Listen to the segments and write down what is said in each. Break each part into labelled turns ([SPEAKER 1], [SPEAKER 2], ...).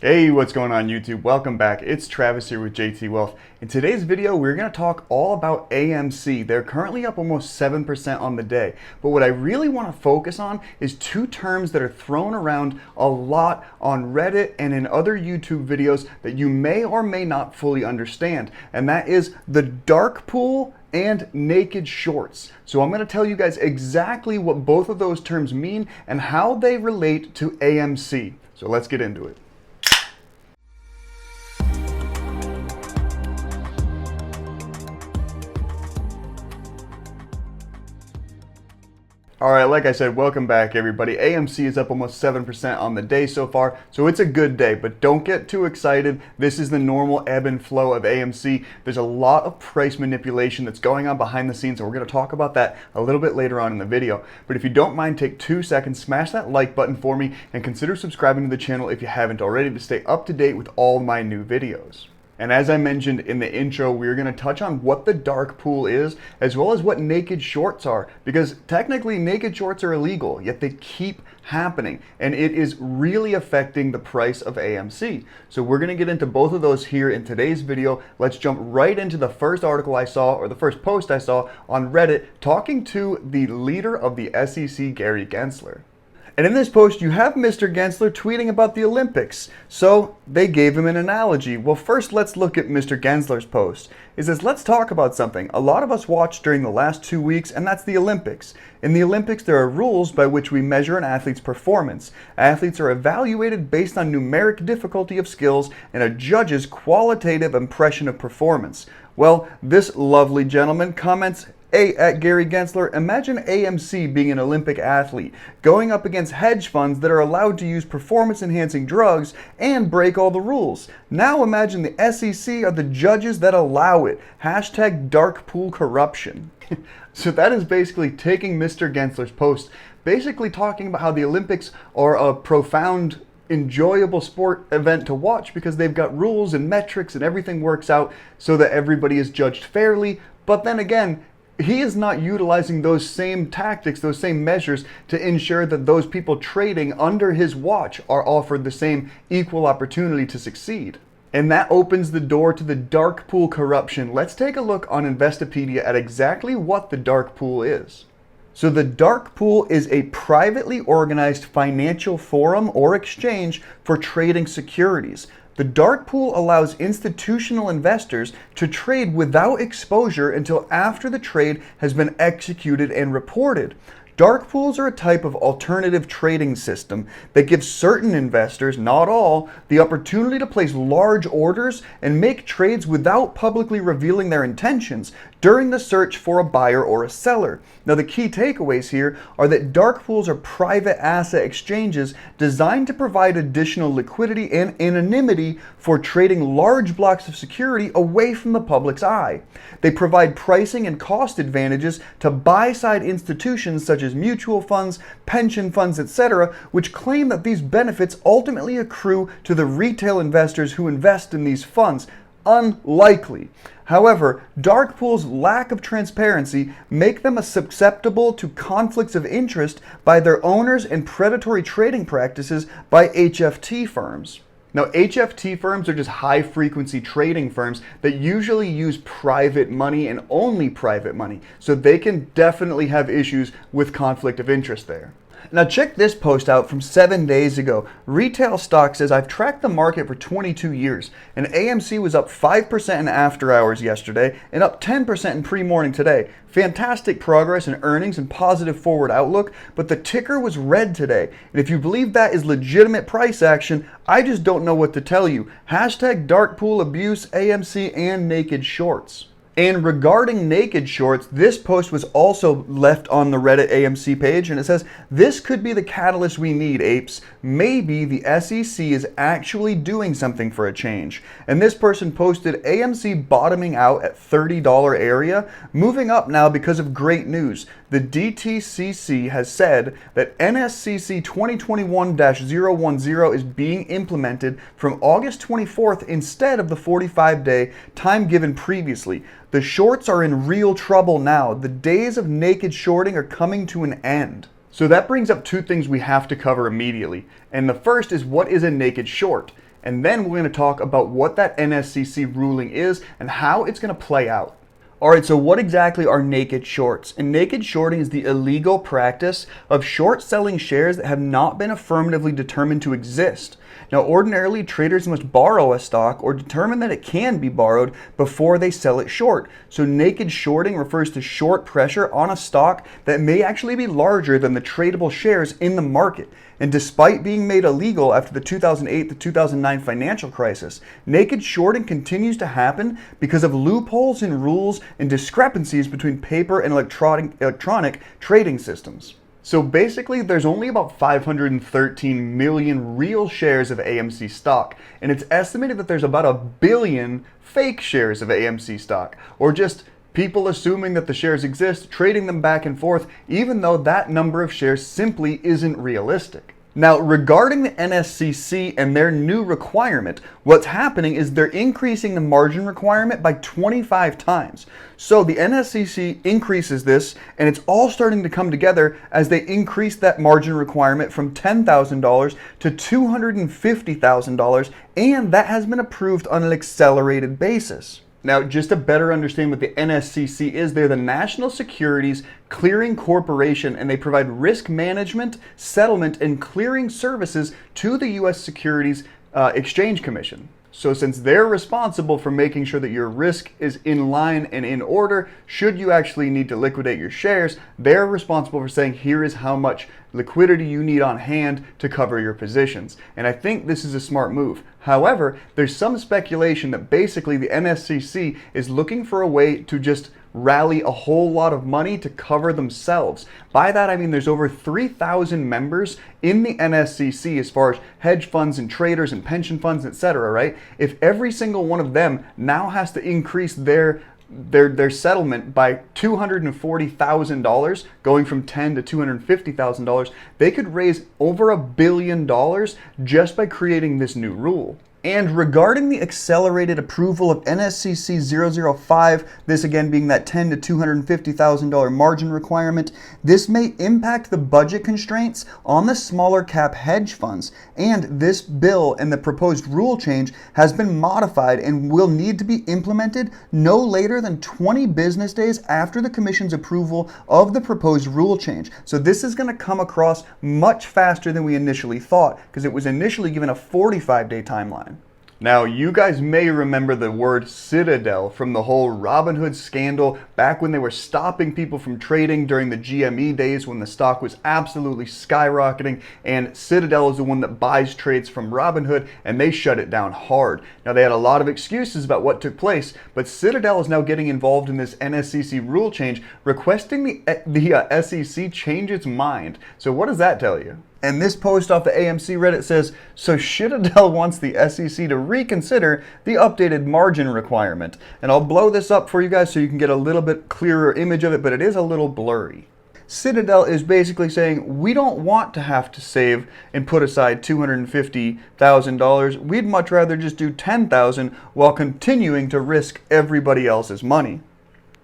[SPEAKER 1] Hey, what's going on YouTube? Welcome back. It's Travis here with JT Wealth. In today's video, we're going to talk all about AMC. They're currently up almost 7% on the day. But what I really want to focus on is two terms that are thrown around a lot on Reddit and in other YouTube videos that you may or may not fully understand. And that is the dark pool and naked shorts. So I'm going to tell you guys exactly what both of those terms mean and how they relate to AMC. So let's get into it. All right, like I said, welcome back everybody. AMC is up almost 7% on the day so far, so it's a good day, but don't get too excited. This is the normal ebb and flow of AMC. There's a lot of price manipulation that's going on behind the scenes, and we're gonna talk about that a little bit later on in the video. But if you don't mind, take 2 seconds, smash that like button for me, and consider subscribing to the channel if you haven't already to stay up to date with all my new videos. And as I mentioned in the intro, we're going to touch on what the dark pool is, as well as what naked shorts are, because technically naked shorts are illegal, yet they keep happening, and it is really affecting the price of AMC. So we're going to get into both of those here in today's video. Let's jump right into the first article I saw, or the first post I saw on Reddit, talking to the leader of the SEC, Gary Gensler. And in this post, you have Mr. Gensler tweeting about the Olympics. So they gave him an analogy. Well, first, let's look at Mr. Gensler's post. It says, let's talk about something a lot of us watched during the last 2 weeks, and that's the Olympics. In the Olympics, there are rules by which we measure an athlete's performance. Athletes are evaluated based on numeric difficulty of skills and a judge's qualitative impression of performance. Well, this lovely gentleman comments, at Gary Gensler, imagine AMC being an Olympic athlete, going up against hedge funds that are allowed to use performance-enhancing drugs and break all the rules. Now imagine the SEC are the judges that allow it. Hashtag dark pool corruption. So that is basically taking Mr. Gensler's post, basically talking about how the Olympics are a profound enjoyable sport event to watch because they've got rules and metrics and everything works out so that everybody is judged fairly. But then again, he is not utilizing those same tactics, those same measures to ensure that those people trading under his watch are offered the same equal opportunity to succeed. And that opens the door to the dark pool corruption. Let's take a look on Investopedia at exactly what the dark pool is. So the dark pool is a privately organized financial forum or exchange for trading securities. The dark pool allows institutional investors to trade without exposure until after the trade has been executed and reported. Dark pools are a type of alternative trading system that gives certain investors, not all, the opportunity to place large orders and make trades without publicly revealing their intentions during the search for a buyer or a seller. Now, the key takeaways here are that dark pools are private asset exchanges designed to provide additional liquidity and anonymity for trading large blocks of security away from the public's eye. They provide pricing and cost advantages to buy-side institutions such as mutual funds, pension funds, etc., which claim that these benefits ultimately accrue to the retail investors who invest in these funds. Unlikely. However, dark pools' lack of transparency make them susceptible to conflicts of interest by their owners and predatory trading practices by HFT firms. Now, HFT firms are just high-frequency trading firms that usually use private money and only private money, so they can definitely have issues with conflict of interest there. Now check this post out from 7 days ago. Retail Stock says, I've tracked the market for 22 years, and AMC was up 5% in after hours yesterday and up 10% in pre-morning today. Fantastic progress in earnings and positive forward outlook, but the ticker was red today. And if you believe that is legitimate price action, I just don't know what to tell you. Hashtag dark pool abuse, AMC, and naked shorts. And regarding naked shorts, this post was also left on the Reddit AMC page, and it says, this could be the catalyst we need, apes. Maybe the SEC is actually doing something for a change. And this person posted AMC bottoming out at $30 area, moving up now because of great news. The DTCC has said that NSCC 2021-010 is being implemented from August 24th instead of the 45-day time given previously. The shorts are in real trouble now. The days of naked shorting are coming to an end. So that brings up two things we have to cover immediately. And the first is, what is a naked short? And then we're going to talk about what that NSCC ruling is and how it's going to play out. Alright, so what exactly are naked shorts? And naked shorting is the illegal practice of short selling shares that have not been affirmatively determined to exist. Now, ordinarily, traders must borrow a stock or determine that it can be borrowed before they sell it short. So naked shorting refers to short pressure on a stock that may actually be larger than the tradable shares in the market. And despite being made illegal after the 2008 to 2009 financial crisis, naked shorting continues to happen because of loopholes in rules and discrepancies between paper and electronic trading systems. So basically, there's only about 513 million real shares of AMC stock, and it's estimated that there's about 1 billion fake shares of AMC stock, or just people assuming that the shares exist, trading them back and forth, even though that number of shares simply isn't realistic. Now, regarding the NSCC and their new requirement, what's happening is they're increasing the margin requirement by 25 times. So the NSCC increases this, and it's all starting to come together as they increase that margin requirement from $10,000 to $250,000, and that has been approved on an accelerated basis. Now, just to better understand what the NSCC is, they're the National Securities Clearing Corporation, and they provide risk management, settlement, and clearing services to the U.S. Securities Exchange Commission. So since they're responsible for making sure that your risk is in line and in order, should you actually need to liquidate your shares, they're responsible for saying, here is how much liquidity you need on hand to cover your positions. And I think this is a smart move. However, there's some speculation that basically the NSCC is looking for a way to just rally a whole lot of money to cover themselves. By that I mean there's over 3,000 members in the NSCC as far as hedge funds and traders and pension funds, etc., right? If every single one of them now has to increase their settlement by $240,000, going from $10,000 to $250,000, they could raise over $1 billion just by creating this new rule. And regarding the accelerated approval of NSCC 005, this again being that $10,000 to $250,000 margin requirement, this may impact the budget constraints on the smaller cap hedge funds. And this bill and the proposed rule change has been modified and will need to be implemented no later than 20 business days after the Commission's approval of the proposed rule change. So this is going to come across much faster than we initially thought, because it was initially given a 45-day timeline. Now, you guys may remember the word Citadel from the whole Robinhood scandal back when they were stopping people from trading during the GME days when the stock was absolutely skyrocketing, and Citadel is the one that buys trades from Robinhood, and they shut it down hard. Now, they had a lot of excuses about what took place, but Citadel is now getting involved in this NSCC rule change, requesting the SEC change its mind. So what does that tell you? And this post off the AMC Reddit says, so Citadel wants the SEC to reconsider the updated margin requirement. And I'll blow this up for you guys so you can get a little bit clearer image of it, but it is a little blurry. Citadel is basically saying, we don't want to have to save and put aside $250,000. We'd much rather just do $10,000 while continuing to risk everybody else's money.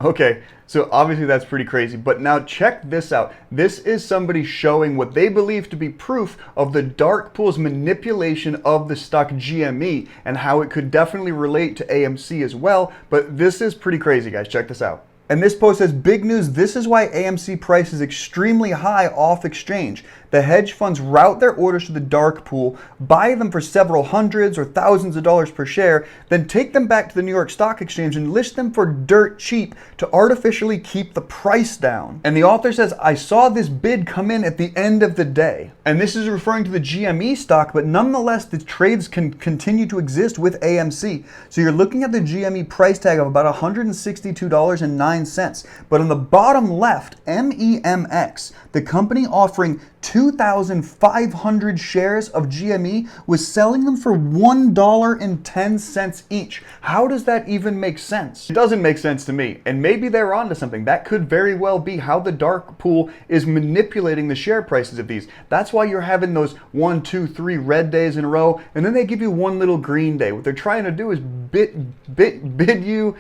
[SPEAKER 1] Okay, so obviously that's pretty crazy, but now check this out. This is somebody showing what they believe to be proof of the dark pool's manipulation of the stock GME and how it could definitely relate to AMC as well, but this is pretty crazy, guys. Check this out. And this post says, big news, this is why AMC price is extremely high off exchange. The hedge funds route their orders to the dark pool, buy them for several hundreds or thousands of dollars per share, then take them back to the New York Stock Exchange and list them for dirt cheap to artificially keep the price down. And the author says, I saw this bid come in at the end of the day. And this is referring to the GME stock, but nonetheless, the trades can continue to exist with AMC. So you're looking at the GME price tag of about $162.09. But on the bottom left, MEMX, the company offering 2,500 shares of GME, was selling them for $1.10 each. How does that even make sense? It doesn't make sense to me, and maybe they're onto something. That could very well be how the dark pool is manipulating the share prices of these. That's why you're having those 1, 2, 3 red days in a row, and then they give you one little green day. What they're trying to do is bid you,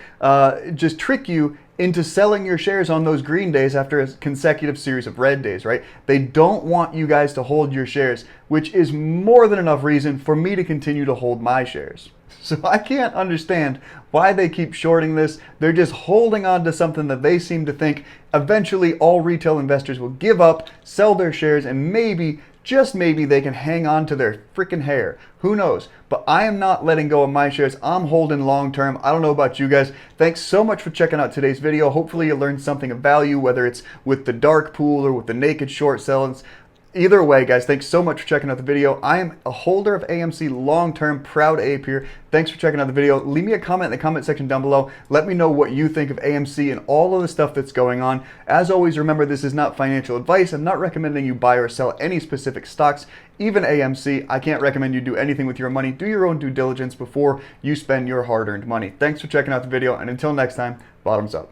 [SPEAKER 1] just trick you into selling your shares on those green days after a consecutive series of red days, right? They don't want you guys to hold your shares, which is more than enough reason for me to continue to hold my shares. So I can't understand why they keep shorting this. They're just holding on to something that they seem to think eventually all retail investors will give up, sell their shares, and maybe, just maybe, they can hang on to their freaking hair. Who knows? But I am not letting go of my shares. I'm holding long term. I don't know about you guys. Thanks so much for checking out today's video. Hopefully you learned something of value, whether it's with the dark pool or with the naked short sellings. Either way, guys, thanks so much for checking out the video. I am a holder of AMC long-term, proud ape here. Thanks for checking out the video. Leave me a comment in the comment section down below. Let me know what you think of AMC and all of the stuff that's going on. As always, remember, this is not financial advice. I'm not recommending you buy or sell any specific stocks, even AMC. I can't recommend you do anything with your money. Do your own due diligence before you spend your hard-earned money. Thanks for checking out the video, and until next time, bottoms up.